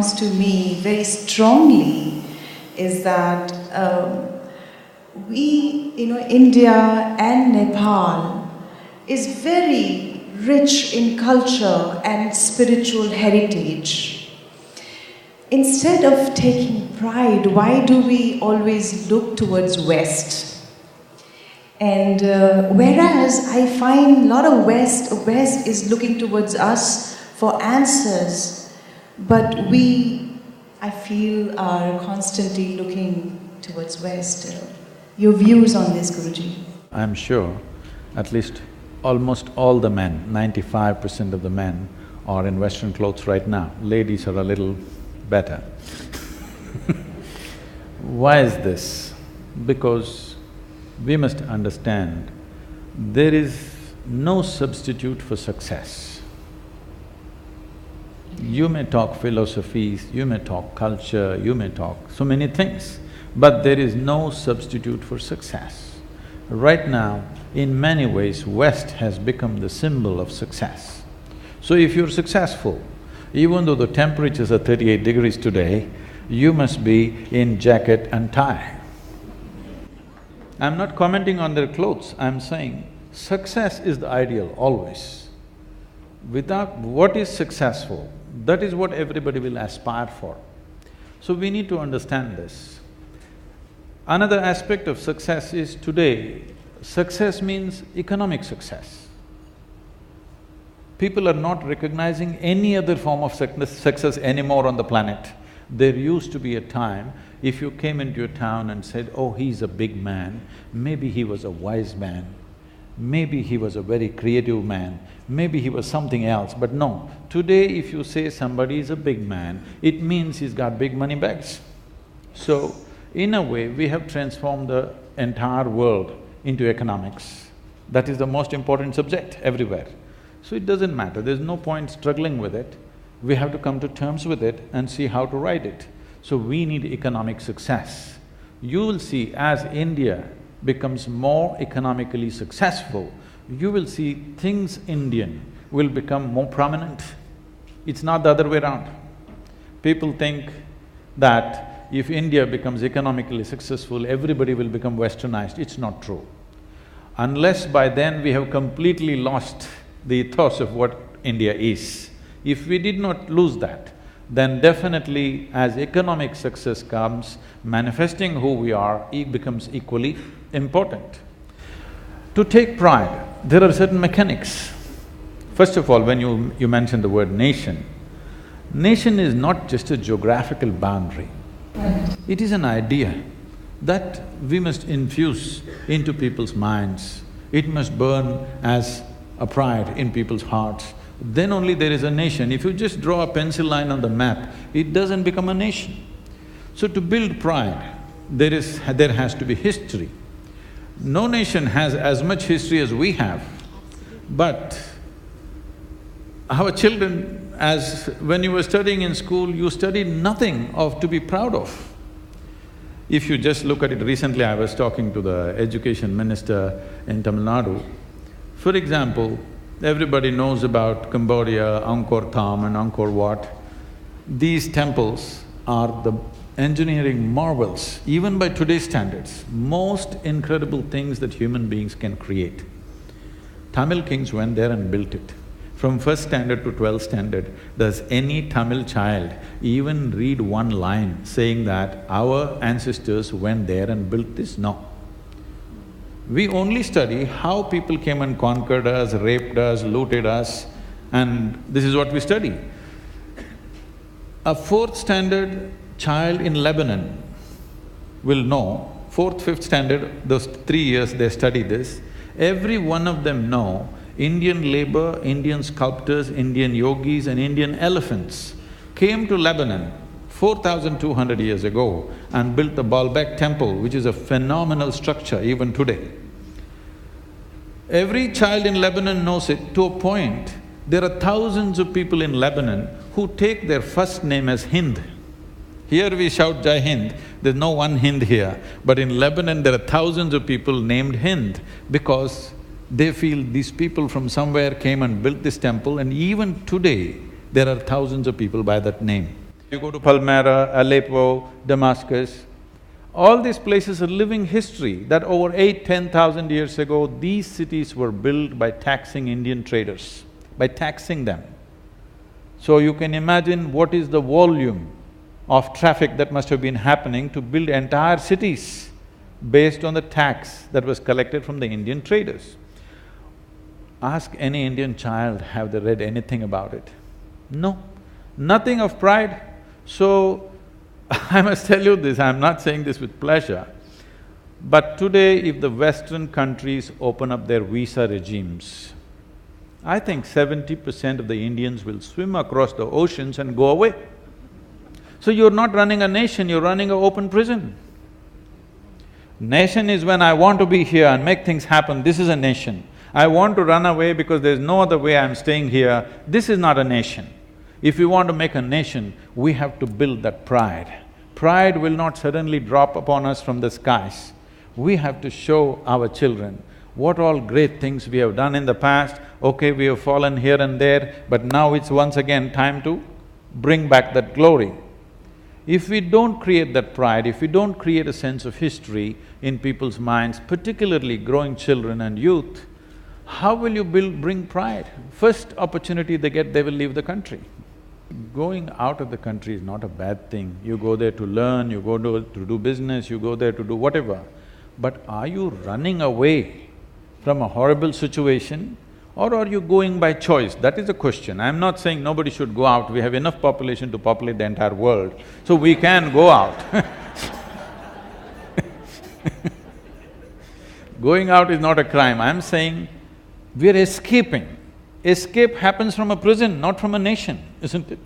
comes to me very strongly is that India and Nepal is very rich in culture and spiritual heritage. Instead of taking pride, why do we always look towards West? And whereas I find a lot of West is looking towards us for answers, but I feel, are constantly looking towards West. Your views on this, Guruji? I'm sure at least almost all the men, 95% of the men are in Western clothes right now. Ladies are a little better. Why is this? Because we must understand there is no substitute for success. You may talk philosophies, you may talk culture, you may talk so many things, but there is no substitute for success. Right now, in many ways, West has become the symbol of success. So if you're successful, even though the temperatures are 38 degrees today, you must be in jacket and tie. I'm not commenting on their clothes, I'm saying success is the ideal always. Without what is successful, that is what everybody will aspire for. So we need to understand this. Another aspect of success is today, success means economic success. People are not recognizing any other form of success anymore on the planet. There used to be a time, if you came into a town and said, oh, he's a big man, maybe he was a wise man, maybe he was a very creative man, maybe he was something else, but no. Today if you say somebody is a big man, it means he's got big money bags. So, in a way, we have transformed the entire world into economics. That is the most important subject everywhere. So it doesn't matter, there's no point struggling with it. We have to come to terms with it and see how to ride it. So we need economic success. You will see as India becomes more economically successful, you will see things Indian will become more prominent. It's not the other way around. People think that if India becomes economically successful, everybody will become westernized. It's not true. Unless by then we have completely lost the ethos of what India is. If we did not lose that, then definitely as economic success comes, manifesting who we are, it becomes equally important. To take pride, there are certain mechanics. First of all, when you mentioned the word nation, nation is not just a geographical boundary. It is an idea that we must infuse into people's minds. It must burn as a pride in people's hearts. Then only there is a nation. If you just draw a pencil line on the map, it doesn't become a nation. So to build pride, there has to be history. No nation has as much history as we have, but our children, when you were studying in school, you studied nothing to be proud of. If you just look at it, recently I was talking to the education minister in Tamil Nadu. For example, everybody knows about Cambodia, Angkor Thom and Angkor Wat. These temples are the engineering marvels, even by today's standards, most incredible things that human beings can create. Tamil kings went there and built it. From first standard to 12th standard, does any Tamil child even read one line saying that our ancestors went there and built this? No. We only study how people came and conquered us, raped us, looted us, and this is what we study. A fourth standard child in Lebanon will know, fourth, fifth standard, those 3 years they study this, every one of them know Indian labor, Indian sculptors, Indian yogis and Indian elephants came to Lebanon 4,200 years ago and built the Baalbek temple, which is a phenomenal structure even today. Every child in Lebanon knows it to a point. There are thousands of people in Lebanon who take their first name as Hind. Here we shout Jai Hind, there's no one Hind here, but in Lebanon there are thousands of people named Hind because they feel these people from somewhere came and built this temple, and even today there are thousands of people by that name. You go to Palmyra, Aleppo, Damascus, all these places are living history that over 8,000–10,000 years ago, these cities were built by taxing Indian traders, by taxing them. So you can imagine what is the volume of traffic that must have been happening to build entire cities based on the tax that was collected from the Indian traders. Ask any Indian child, have they read anything about it? No, nothing of pride. So, I must tell you this, I'm not saying this with pleasure, but today if the Western countries open up their visa regimes, I think 70% of the Indians will swim across the oceans and go away. So you're not running a nation, you're running an open prison. Nation is when I want to be here and make things happen, this is a nation. I want to run away because there's no other way I'm staying here, this is not a nation. If we want to make a nation, we have to build that pride. Pride will not suddenly drop upon us from the skies. We have to show our children what all great things we have done in the past. Okay, we have fallen here and there, but now it's once again time to bring back that glory. If we don't create that pride, if we don't create a sense of history in people's minds, particularly growing children and youth, how will you bring pride? First opportunity they get, they will leave the country. Going out of the country is not a bad thing. You go there to learn, you go to do business, you go there to do whatever. But are you running away from a horrible situation or are you going by choice? That is the question. I'm not saying nobody should go out, we have enough population to populate the entire world, so we can go out. Going out is not a crime, I'm saying we're escaping. Escape happens from a prison, not from a nation, isn't it?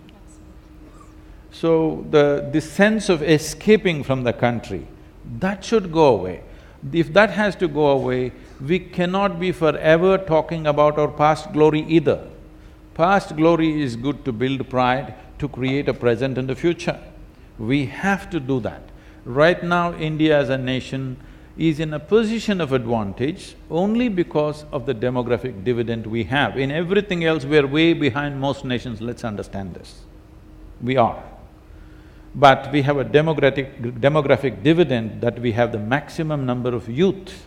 So this sense of escaping from the country, that should go away. If that has to go away, we cannot be forever talking about our past glory either. Past glory is good to build pride, to create a present and a future. We have to do that. Right now, India as a nation is in a position of advantage only because of the demographic dividend we have. In everything else, we are way behind most nations, let's understand this. We are. But we have a demographic dividend that we have the maximum number of youth.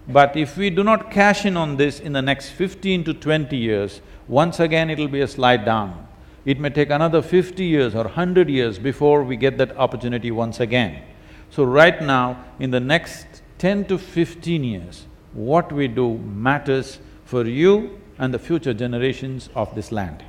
But if we do not cash in on this in the next 15 to 20 years, once again it'll be a slide down. It may take another 50 years or 100 years before we get that opportunity once again. So right now, in the next 10 to 15 years, what we do matters for you and the future generations of this land.